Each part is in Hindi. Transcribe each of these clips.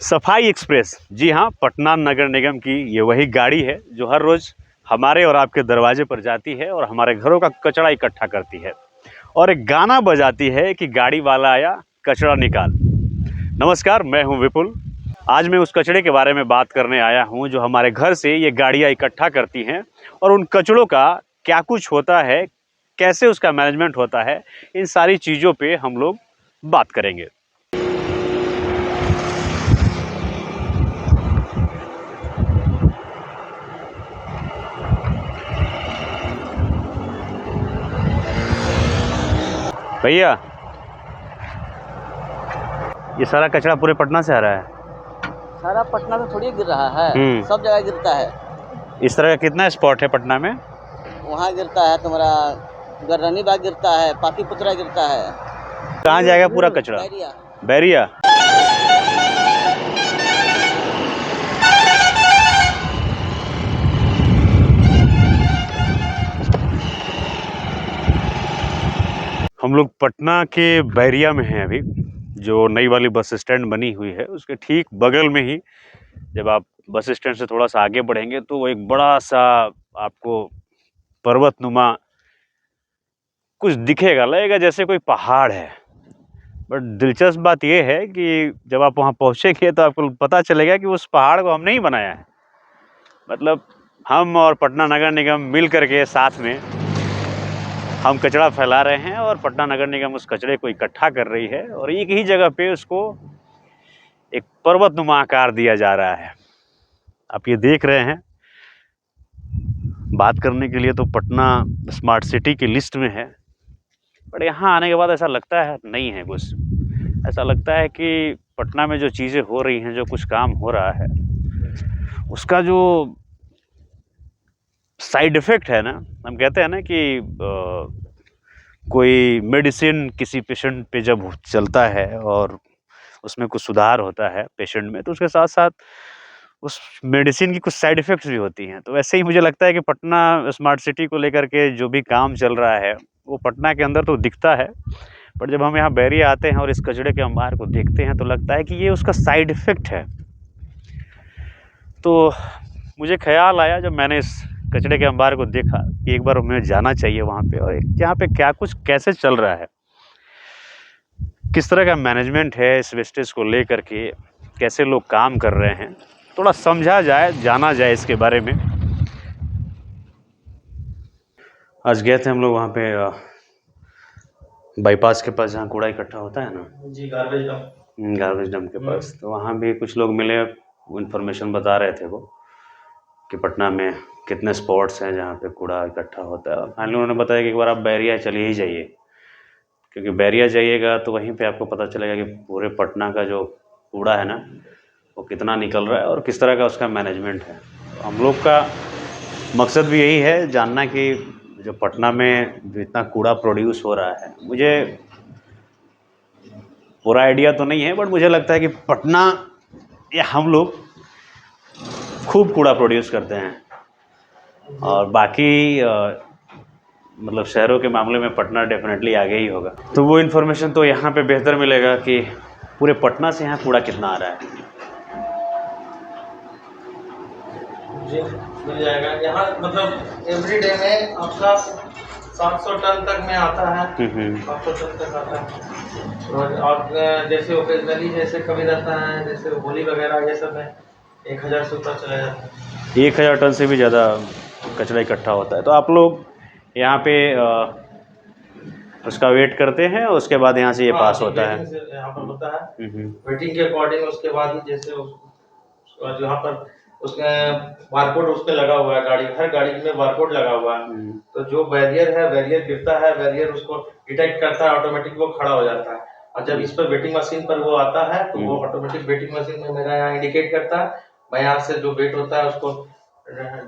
सफाई एक्सप्रेस, जी हाँ, पटना नगर निगम की ये वही गाड़ी है जो हर रोज़ हमारे और आपके दरवाजे पर जाती है और हमारे घरों का कचरा इकट्ठा करती है और एक गाना बजाती है कि गाड़ी वाला आया कचरा निकाल। नमस्कार, मैं हूं विपुल। आज मैं उस कचरे के बारे में बात करने आया हूं जो हमारे घर से ये गाड़ियां इकट्ठा करती हैं और उन कचड़ों का क्या कुछ होता है, कैसे उसका मैनेजमेंट होता है, इन सारी चीज़ों पे हम लोग बात करेंगे। भैया, ये सारा कचरा पूरे पटना से आ रहा है? सारा पटना से थोड़ी गिर रहा है, सब जगह गिरता है। इस तरह का कितना स्पॉट है पटना में? वहाँ गिरता है तुम्हारा गर्रनी बाग गिरता है, पातीपुत्रा गिरता है। कहाँ जाएगा पूरा कचरा? बैरिया। बैरिया। हम लोग पटना के बैरिया में हैं अभी, जो नई वाली बस स्टैंड बनी हुई है उसके ठीक बगल में ही। जब आप बस स्टैंड से थोड़ा सा आगे बढ़ेंगे तो वो एक बड़ा सा आपको पर्वतनुमा कुछ दिखेगा, लगेगा जैसे कोई पहाड़ है। बट दिलचस्प बात यह है कि जब आप वहाँ पहुँचेंगे तो आपको पता चलेगा कि उस पहाड़ को हमने ही बनाया है। मतलब हम और पटना नगर निगम मिल करके साथ में हम कचरा फैला रहे हैं और पटना नगर निगम उस कचरे को इकट्ठा कर रही है और एक ही जगह पे उसको एक पर्वतनुमा आकार दिया जा रहा है। आप ये देख रहे हैं। बात करने के लिए तो पटना स्मार्ट सिटी की लिस्ट में है, बट यहाँ आने के बाद ऐसा लगता है नहीं है कुछ। ऐसा लगता है कि पटना में जो चीज़ें हो रही हैं, जो कुछ काम हो रहा है, उसका जो साइड इफ़ेक्ट है ना, हम कहते हैं ना कि कोई मेडिसिन किसी पेशेंट पे जब चलता है और उसमें कुछ सुधार होता है पेशेंट में, तो उसके साथ साथ उस मेडिसिन की कुछ साइड इफ़ेक्ट्स भी होती हैं। तो वैसे ही मुझे लगता है कि पटना स्मार्ट सिटी को लेकर के जो भी काम चल रहा है वो पटना के अंदर तो दिखता है, बट जब हम यहाँ बैरिया आते हैं और इस कचरे के अंबार को देखते हैं तो लगता है कि ये उसका साइड इफ़ेक्ट है। तो मुझे ख़्याल आया जब मैंने इस कचरे के अंबार को देखा कि एक बार हमें जाना चाहिए वहाँ पे और यहाँ पे क्या कुछ कैसे चल रहा है, किस तरह का मैनेजमेंट है इस वेस्टेज को लेकर के, कैसे लोग काम कर रहे हैं, थोड़ा समझा जाए, जाना जाए इसके बारे में। आज गए थे हम लोग वहाँ पे बाईपास के पास जहाँ कूड़ा इकट्ठा होता है ना जी, गार्बेज डंप के पास। तो वहाँ भी कुछ लोग मिले, इन्फॉर्मेशन बता रहे थे वो कि पटना में कितने स्पॉट्स हैं जहाँ पे कूड़ा इकट्ठा होता है। फाइनली उन्होंने बताया कि एक बार आप बैरिया चलिए ही जाइए, क्योंकि बैरिया जाइएगा तो वहीं पे आपको पता चलेगा कि पूरे पटना का जो कूड़ा है ना वो कितना निकल रहा है और किस तरह का उसका मैनेजमेंट है। तो हम लोग का मकसद भी यही है जानना कि जो पटना में जो इतना कूड़ा प्रोड्यूस हो रहा है, मुझे पूरा आइडिया तो नहीं है, बट मुझे लगता है कि पटना या हम लोग खूब कूड़ा प्रोड्यूस करते हैं और बाकी मतलब शहरों के मामले में पटना डेफिनेटली आगे ही होगा। तो वो इन्फॉर्मेशन तो यहाँ पे बेहतर मिलेगा कि पूरे पटना से यहाँ कूड़ा कितना आ रहा है। जी, मिल जाएगा यहाँ। मतलब एवरी डे में आपका 700 टन तक में आता है। 700 टन तक आता है। और जैसे ओकेजनली जैसे कभी रहता है, जैसे होली वगैरह ये सब में 1000 से ऊपर चला जाता है। 1000 टन से भी ज़्यादा कचरा इकट्ठा होता है। तो आप लोग यहाँ पे उसका वेट करते हैं और उसके बाद यहाँ से ये पास होता है? यहाँ पर होता है वेटिंग के अकॉर्डिंग। उसके बाद जैसे यहाँ पर उसका बारकोड उस पर लगा हुआ है, गाड़ी हर गाड़ी में बारकोड लगा हुआ है। तो जो बैरियर है, बैरियर गिरता है, बैरियर उसको डिटेक्ट करता है, ऑटोमेटिक वो खड़ा हो जाता है। और जब इस पर वेटिंग मशीन पर वो आता है तो वो ऑटोमेटिक वेटिंग मशीन में मेरा यहाँ इंडिकेट करता है। मैं यहाँ से जो वेट होता है उसको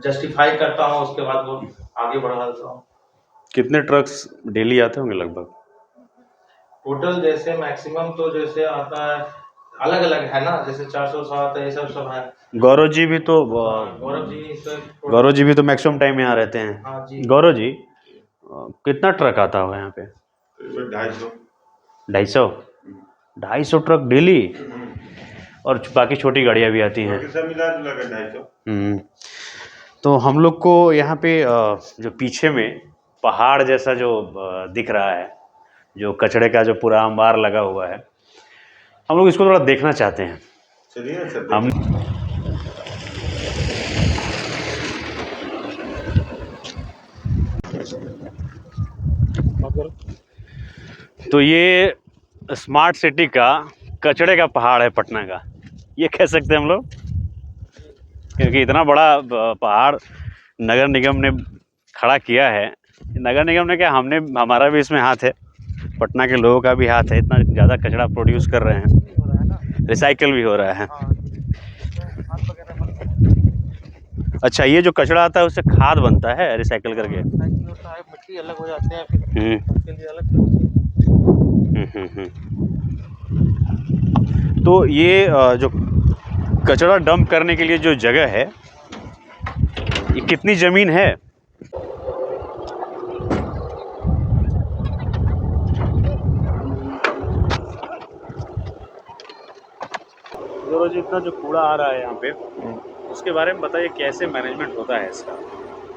जस्टिफाई करता हूँ, उसके बाद वो आगे बढ़ा देता हूँ। कितने ट्रक्स डेली आते होंगे लगभग? टोटल जैसे मैक्सिमम तो जैसे आता है, अलग अलग है ना, जैसे 400 7 ये सब है। गौरव जी भी तो गौरव जी तो मैक्सिमम टाइम यहाँ रहते हैं। हाँ जी। गौरव जी, कितना ट्रक आता होगा यहाँ पे? 250। 250 ट्रक डेली? और बाकी छोटी गाड़ियाँ भी आती हैं। सब मिला जुला कर 250। तो हम लोग को यहाँ पे जो पीछे में पहाड़ जैसा जो दिख रहा है, जो कचड़े का जो पूरा अंबार लगा हुआ है, हम लोग इसको थोड़ा देखना चाहते हैं। चलिए ना सर, हम तो ये स्मार्ट सिटी का कचड़े का पहाड़ है पटना का, ये कह सकते हैं हम लोग, क्योंकि इतना बड़ा पहाड़ नगर निगम ने खड़ा किया है। नगर निगम ने क्या, हमने, हमारा भी इसमें हाथ है, पटना के लोगों का भी हाथ है। इतना ज़्यादा कचरा प्रोड्यूस कर रहे हैं, रिसाइकिल भी हो रहा है। अच्छा, ये जो कचरा आता है उससे खाद बनता है रिसाइकिल करके, मिट्टी अलग हो जाते हैं फिर हम्म उसके लिए अलग। तो ये जो कचरा डंप करने के लिए जो जगह है, ये कितनी ज़मीन है? रोज इतना जो कूड़ा आ रहा है यहाँ पे, उसके बारे में बताइए, कैसे मैनेजमेंट होता है इसका?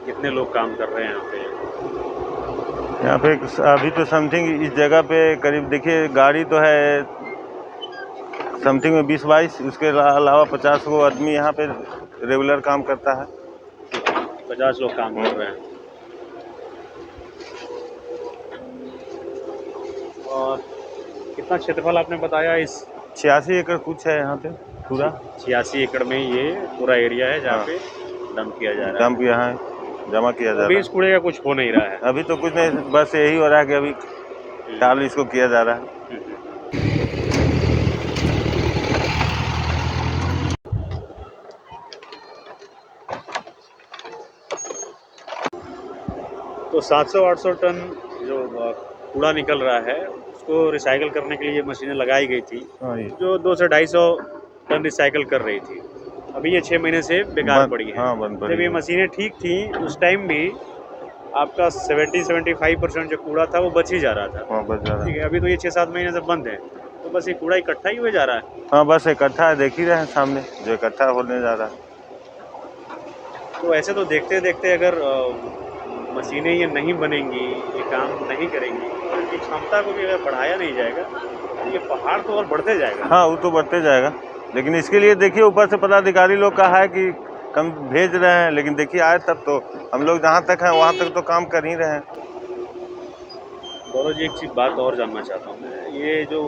कितने लोग काम कर रहे हैं यहाँ पे? यहाँ पे अभी तो समथिंग इस जगह पे करीब, देखिए गाड़ी तो है समथिंग में 20-22, उसके अलावा 50 गो आदमी यहाँ पे रेगुलर काम करता है। 50 लोग काम कर रहे हैं। और कितना क्षेत्रफल आपने बताया इस? 86 एकड़ कुछ है यहाँ पे पूरा। 86 एकड़ में ये पूरा एरिया है जहाँ पे डंप किया जा रहा है। डंप यहाँ जमा किया जा रहा अभी है। इस कूड़े का कुछ हो नहीं रहा है अभी तो कुछ नहीं, बस यही हो रहा है कि अभी चालू इसको किया जा रहा है। तो 700-800 टन जो कूड़ा निकल रहा है, उसको रिसाइकिल करने के लिए मशीनें लगाई गई थी, जो 200 से 250 टन रिसाइकिल कर रही थी। अभी ये 6 महीने से बेकार पड़ी है। हाँ, बंद पड़ी जब ये है। मशीनें ठीक थी उस टाइम भी आपका 70-75% जो कूड़ा था वो बच ही जा रहा था। हाँ, बच जा रहा ठीक है। है, अभी तो ये 6-7 महीने से बंद है, तो बस ये कूड़ा इकट्ठा ही हुए जा रहा है। हाँ, बस इकट्ठा है, देख ही रहे हैं सामने जो इकट्ठा होने जा रहा है। तो ऐसे तो देखते देखते अगर मशीनें ये नहीं बनेंगी, ये काम नहीं करेंगी, और इनकी क्षमता को भी अगर बढ़ाया नहीं जाएगा, तो ये पहाड़ तो और बढ़ते जाएगा। हाँ, वो तो बढ़ते जाएगा, लेकिन इसके लिए देखिए ऊपर से पदाधिकारी लोग का है कि कम भेज रहे हैं, लेकिन देखिए आए तब तो हम लोग जहाँ तक हैं वहाँ तक तो काम कर ही रहे हैं। गौरव जी, एक चीज़ बात और जानना चाहता हूँ मैं, ये जो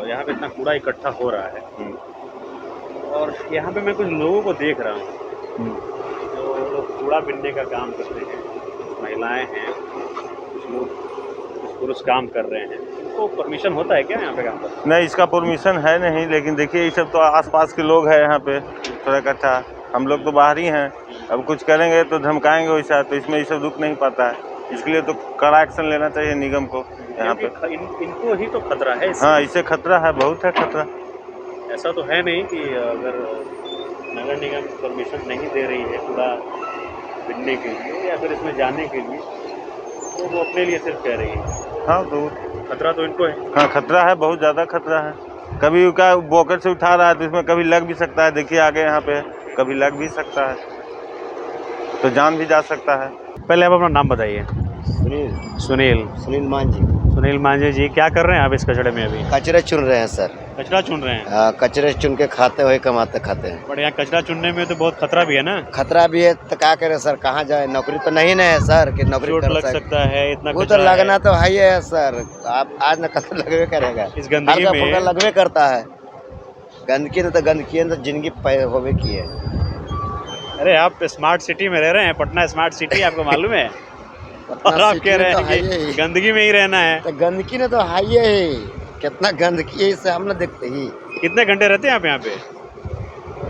यहाँ पे इतना कूड़ा इकट्ठा हो रहा है, और यहाँ पे मैं कुछ लोगों को देख रहा हूँ जो लोग कूड़ा बिनने का काम करते हैं, कुछ महिलाएं हैं, कुछ लोग, कुछ पुरुष काम कर रहे हैं, इनको परमिशन होता है क्या यहाँ पे काम करने? नहीं, इसका परमिशन है नहीं, लेकिन देखिए ये सब तो आसपास के लोग हैं यहाँ पे थोड़ा इकट्ठा, हम लोग तो बाहर ही हैं। अब कुछ करेंगे तो धमकाएंगे वैसा, तो इसमें ये सब रुक नहीं पाता है। इसके लिए तो कड़ा एक्शन लेना चाहिए निगम को यहाँ पे। इनको ही तो खतरा है इससे। हाँ, इससे खतरा है, बहुत है खतरा। ऐसा तो है नहीं कि अगर नगर निगम परमिशन नहीं दे रही है कूड़ा बिनने के लिए या फिर इसमें जाने के लिए, तो वो अपने लिए सिर्फ कह रही है। हाँ, तो खतरा तो इनको है। हाँ, खतरा है, बहुत ज़्यादा खतरा है। कभी का बॉकेट से उठा रहा है तो इसमें कभी लग भी सकता है, देखिए आगे यहाँ पे कभी लग भी सकता है, तो जान भी जा सकता है। पहले आप अपना नाम बताइए। सुनील मांझी। सुनील मांझी जी, क्या कर रहे हैं आप इस कचड़े में अभी? कचरे चुन रहे हैं सर। कचरा चुन रहे हैं? कचरे चुन के खाते हुए कमाते खाते हैं। बट यहाँ कचरा चुनने में तो बहुत खतरा भी है ना? खतरा भी है तो क्या करे सर, कहाँ जाए, नौकरी तो नहीं ना है सर कि नौकरी चोट कर लग सकता है, इतना वो तो कचरा लगना है। तो है ही है सर, आप आज न कल लगवे करेगा, इस गंदगी हल्का में फुल्का लगवे करता है। गंदगी ने तो जिंदगी होवे की है। अरे आप स्मार्ट सिटी में रह रहे हैं, पटना स्मार्ट सिटी, आपको मालूम है? और आप कह रहे हैं कि गंदगी में ही रहना है। तो गंदगी ने तो है ही है, कितना गंदगी है इसे हम न देखते ही। कितने घंटे रहते हैं आप यहाँ पे?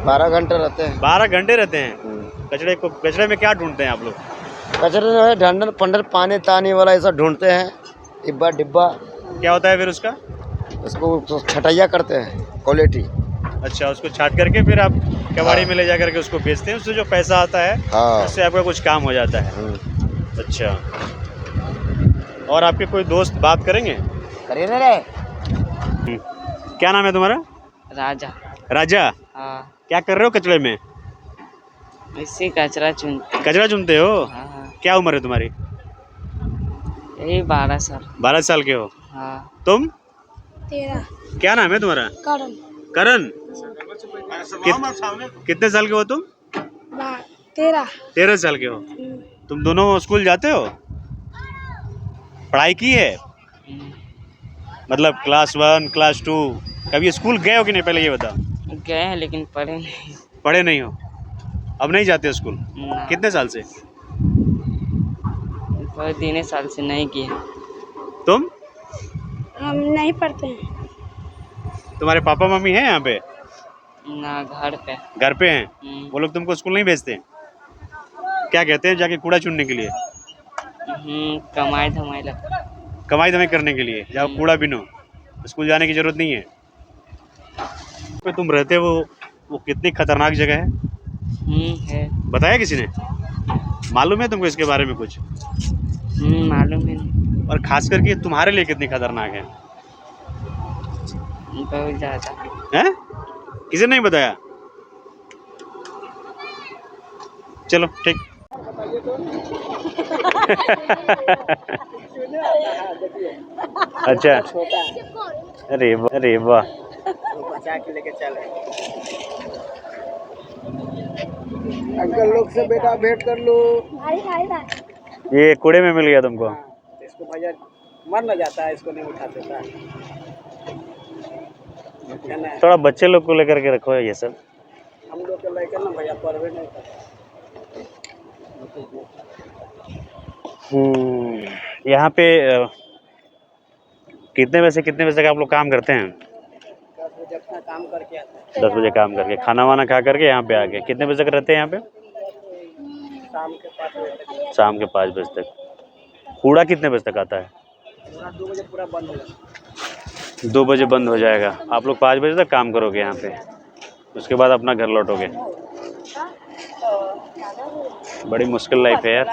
12 घंटे रहते हैं। 12 घंटे रहते हैं। कचड़े में क्या ढूंढते हैं आप लोग? कचरे में ढंडर पंडर पानी तानी वाला ऐसा ढूंढते हैं, डिब्बा डिब्बा। क्या होता है फिर उसका? उसको छटैया करते हैं, क्वालिटी। अच्छा, उसको छाट करके फिर आप कबाड़ी में ले जा करके उसको बेचते हैं, उससे जो पैसा आता है उससे आपका कुछ काम हो जाता है। अच्छा, और आपके कोई दोस्त बात करेंगे? करिए ना रे। क्या नाम है तुम्हारा? राजा। राजा, हाँ क्या कर रहे हो कचड़े में? इसी कचरा चुनते। कचरा चुनते हो? हाँ क्या उम्र है तुम्हारी? यही 12 साल। 12 साल के हो? हाँ तुम? 13। क्या नाम है तुम्हारा? करण। करण। कितने साल के हो तुम? 13। 13 साल के हो। तुम दोनों स्कूल जाते हो? पढ़ाई की है? मतलब क्लास 1, क्लास 2, कभी स्कूल गए हो कि नहीं, पहले ये बताओ। गए हैं लेकिन पढ़े नहीं। पढ़े नहीं हो? अब नहीं जाते स्कूल? ना। कितने साल से? बहुत दिन साल से नहीं किए। तुम? हम नहीं पढ़ते हैं। तुम्हारे पापा मम्मी हैं यहाँ पे? ना, घर पे। घर पे हैं? वो लोग तुमको स्कूल नहीं भेजते? क्या कहते हैं जाके कूड़ा चुनने के लिए? कमाई धमाई लगता। कमाई धमाई करने के लिए जाओ कूड़ा बिनो, स्कूल जाने की जरूरत नहीं है। पे तुम रहते हो वो कितनी खतरनाक जगह है? है। बताया किसी ने? मालूम है तुमको इसके बारे में कुछ? मालूम है नहीं। और खास करके तुम्हारे लिए कितनी खतरनाक है? बहुत ज़्यादा। हैं? किसी ने नहीं बताया? चलो ठीक। अच्छा, अरे वाह। बचा के लेके चले। अंकल लोग से बेटा भेंट कर लो। ये कूड़े में मिल गया तुमको? इसको भैया मर न जाता है, इसको नहीं उठा देता है। थोड़ा बच्चे लोग को लेकर के रखो ये सब। हम लोग के लेकर ना भैया परवे नहीं करते। यहाँ पे कितने बजे से कितने बजे तक आप लोग काम करते हैं? 10 बजे अपना काम करके आते हैं। 10 बजे काम करके खाना वाना खा करके यहाँ पे आ गए। कितने बजे तक रहते हैं यहाँ पे? शाम के 5 बजे तक। शाम के 5 बजे तक। कूड़ा कितने बजे तक आता है? पूरा 2 बजे पूरा बंद हो जाता है। 2 बजे बंद हो जाएगा। आप लोग 5 बजे तक काम करोगे यहाँ पे, उसके बाद अपना घर लौटोगे। बड़ी मुश्किल लाइफ है यार।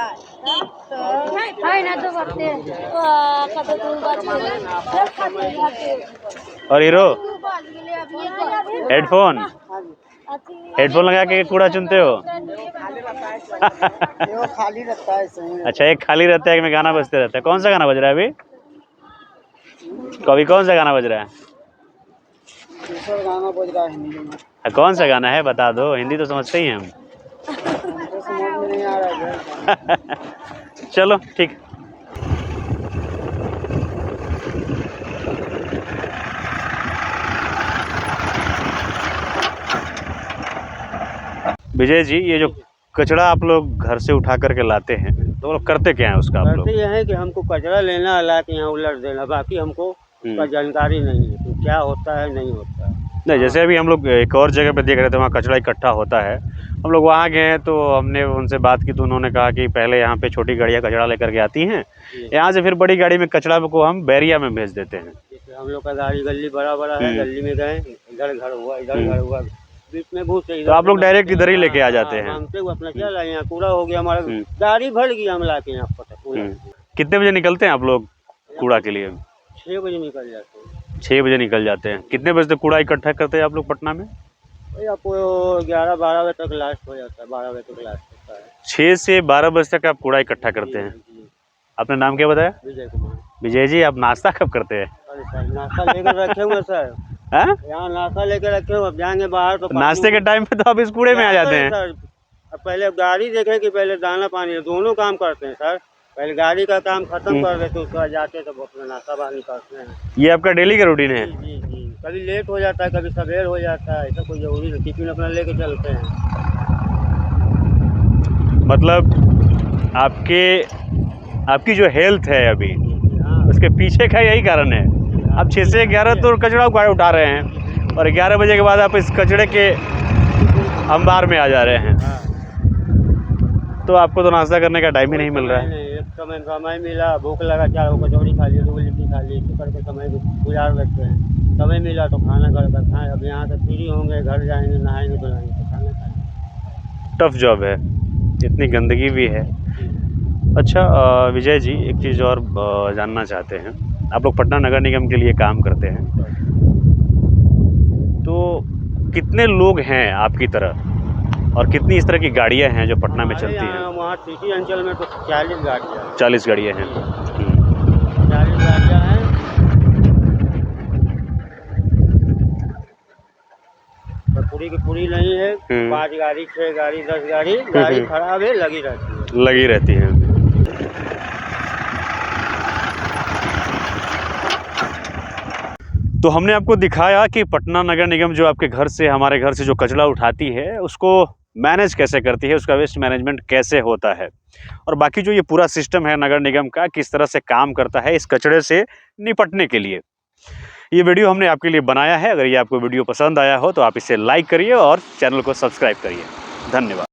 और हीरो हेडफोन लगा के कूड़ा चुनते हो? वो खाली रहता है इसमें। अच्छा, एक खाली रहता है, एक में गाना बजते रहता है। कौन सा गाना बज रहा है अभी? कभी कौन सा गाना बज रहा है? दूसरा गाना बज रहा है हिंदी में। कौन सा गाना है बता दो, हिंदी तो समझते ही हैं हम। हमको समझ में नहीं आ रहा है। चलो ठीक। विजय जी, ये जो कचरा आप लोग घर से उठा करके लाते हैं तो वो लोग करते क्या है उसका आप लोग? करते यह है कि हमको कचरा लेना, ला के यहाँ उलट देना, बाकी हमको उसका जानकारी नहीं है कि क्या होता है नहीं होता है। नहीं, जैसे अभी हम लोग एक और जगह पे देख रहे थे, वहाँ कचरा इकट्ठा होता है। हम लोग वहाँ गए तो हमने उनसे बात की तो उन्होंने कहा कि पहले यहाँ पे छोटी गाड़ियाँ कचरा लेकर के आती हैं, यहाँ से फिर बड़ी गाड़ी में कचरा को हम बैरिया में भेज देते हैं। जैसे हम लोग का गाड़ी गली बड़ा बड़ा है, गली में गए, इधर घर हुआ, इधर घर हुआ, बीच में घुस गए। तो आप लोग डायरेक्ट इधर ही लेके आ जाते हैं? मांगते हुए अपना क्या लाए, यहाँ कूड़ा हो गया हमारा, गाड़ी भर गई, हम ला के यहाँ पता। कितने बजे निकलते हैं आप लोग कूड़ा के लिए? 6 बजे निकल जाते हैं। 6 बजे निकल जाते हैं। कितने बजे तक कूड़ा इकट्ठा करते हैं आप लोग पटना में? भाई आपको 11-12 बजे तक लास्ट हो जाता है, 12 बजे तक लास्ट होता है। 6 से 12 बजे तक आप कूड़ा इकट्ठा करते हैं। आपने नाम क्या बताया? विजय कुमार। विजय जी, आप नाश्ता कब करते हैं? अरे सर, नाश्ता लेकर रखे हुए सर, हाँ? यहाँ नाश्ता लेकर रखे हुए, अब जाएंगे बाहर तो नाश्ते के टाइम पे तो आप इस कूड़े में आ जाते हैं। सर अब पहले गाड़ी देखें कि पहले दाना पानी, दोनों काम करते हैं सर। पहले गाड़ी का काम खत्म कर देते, उसके बाद जाते तो अपना नाश्ता पानी करते हैं। ये आपका डेली का रूटीन है? जी जी, कभी लेट हो जाता है, कभी सवेर हो जाता है, ऐसा कोई जरूरी नहीं, टिफिन अपना लेके चलते हैं। मतलब आपकी जो हेल्थ है अभी, हाँ, उसके पीछे का यही कारण है। आप 6 से 11 तो कचरा उठा रहे हैं और 11 बजे के बाद आप इस कचड़े के अंबार में आ जा रहे हैं। हाँ। तो आपको तो नाश्ता करने का टाइम ही नहीं मिल रहा है। नहीं, एक समय मिला, भूख लगा, 4 कचौड़ी खा ली, 2 लिट्टी खा ली, इसी करके समय गुजार रखते हैं। समय मिला तो खाना घर का खाएँ, अब यहाँ से फ्री होंगे, घर जाएंगे, नहाएंगे धुलाएंगे तो खाना खाएंगे। टफ जॉब है, इतनी गंदगी भी है। अच्छा विजय जी, एक चीज़ और जानना चाहते हैं। आप लोग पटना नगर निगम के लिए काम करते हैं, तो कितने लोग हैं आपकी तरह और कितनी इस तरह की गाड़ियां हैं जो पटना में चलती हैं? वहाँ सिटी अंचल में तो 40 गाड़ियाँ 40 गाड़ियां हैं। 40 गाड़ियाँ हैं। तो पूरी की पूरी नहीं है, 5 गाड़ी 6 गाड़ी 10 गाड़ी गाड़ी खराब है, लगी रहती है। तो हमने आपको दिखाया कि पटना नगर निगम जो आपके घर से, हमारे घर से जो कचरा उठाती है उसको मैनेज कैसे करती है, उसका वेस्ट मैनेजमेंट कैसे होता है, और बाकी जो ये पूरा सिस्टम है नगर निगम का किस तरह से काम करता है इस कचरे से निपटने के लिए। ये वीडियो हमने आपके लिए बनाया है। अगर ये आपको वीडियो पसंद आया हो तो आप इसे लाइक करिए और चैनल को सब्सक्राइब करिए। धन्यवाद।